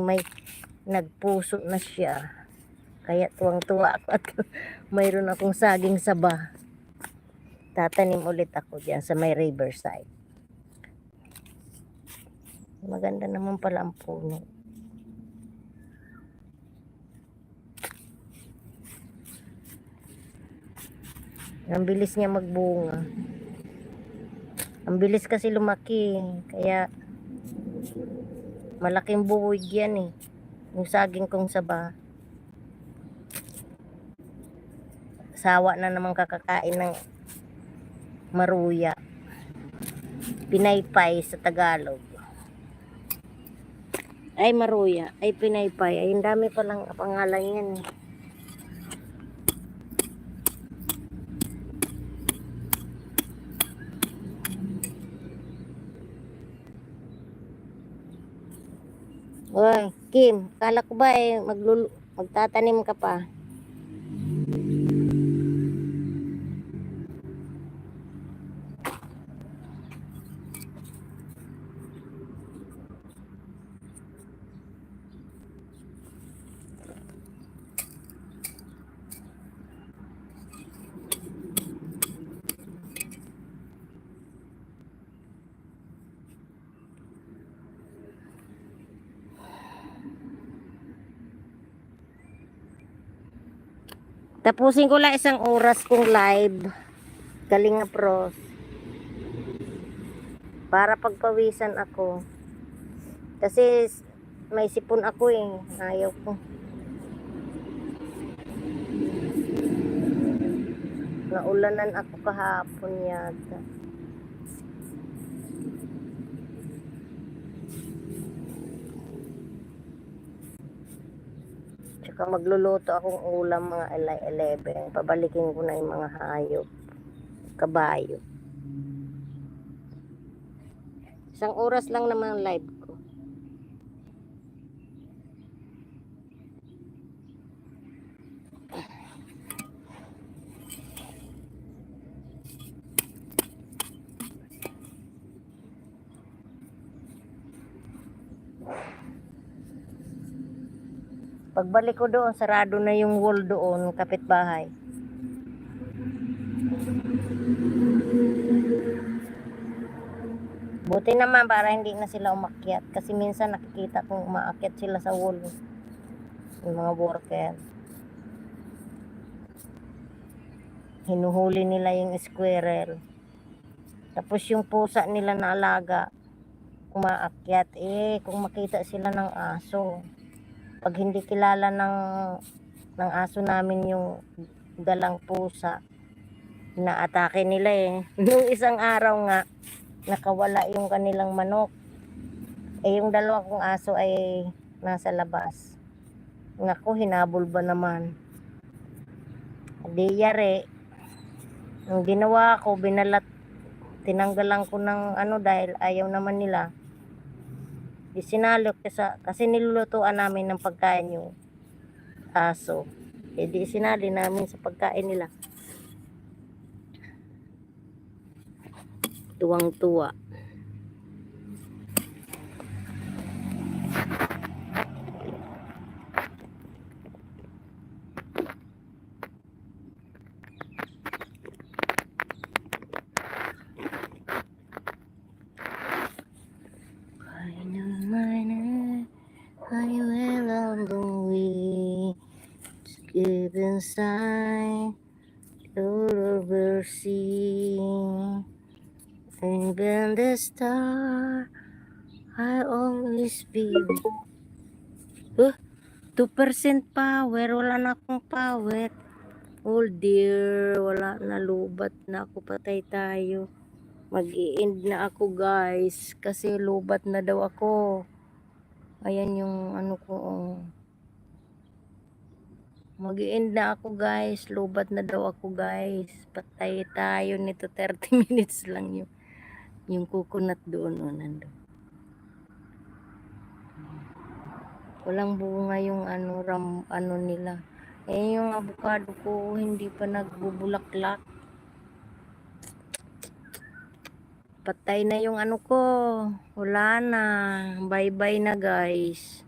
may nagpuso na siya. Kaya tuwang-tuwa ako at mayroon akong saging saba. Tatanim ulit ako diyan sa may riverside. Maganda naman pala ang puno. Ang bilis niya magbunga. Ang bilis kasi lumaki. Kaya malaking buwig yan eh. Yung saging kong saba. Sawa na naman kakakain ng maruya. Pinaypay sa Tagalog. Ay maruya. Ay pinaypay. Ay ang dami palang pangalan yan eh. Oy, Kim, kala ko ba eh magtatanim ka pa? Tapusin ko lang isang oras kong live. Kalinga Pros. Para pagpawisan ako. Kasi may sipon ako eh. Ayaw ko. Naulanan ako kahapon yata. Tsaka magluluto akong ulam mga 11. Pabalikin ko na yung mga hayop. Kabayo. Isang oras lang naman ang live ko. Pagbalik ko doon, sarado na yung wall doon, kapitbahay. Buti naman para hindi na sila umakyat. Kasi minsan nakikita kong umaakyat sila sa wall. Yung mga worker. Hinuhuli nila yung squirrel. Tapos yung pusa nila na alaga, umaakyat. Kung makita sila ng aso. Pag hindi kilala ng aso namin yung dalang pusa, inaatake nila eh. Nung isang araw nga, nakawala yung kanilang manok. Yung dalawa kong aso ay nasa labas. Naku, hinabol ba naman. Di yari. Ang ginawa ko, tinanggalan ko ng dahil ayaw naman nila. Di sinalok kasi nilulutuan namin ng pagkain yung aso. Di sinali namin sa pagkain nila. Tuwang-tuwa. I will along we give inside the river sea. Even the star I always be. 2% power, wala na akong power. Oh dear, wala na, lubat na ako, patay tayo. Mag-i-end na ako guys, kasi lubat na daw ako. Ayan yung ko. Mag-i-end na ako guys, lubat na daw ako guys. Patay tayo nito, 30 minutes lang yung coconut doon. Nandun. Walang bunga yung nila. Yung avocado ko hindi pa nagbubulaklak. Patay na yung ko. Wala na. Bye bye na guys.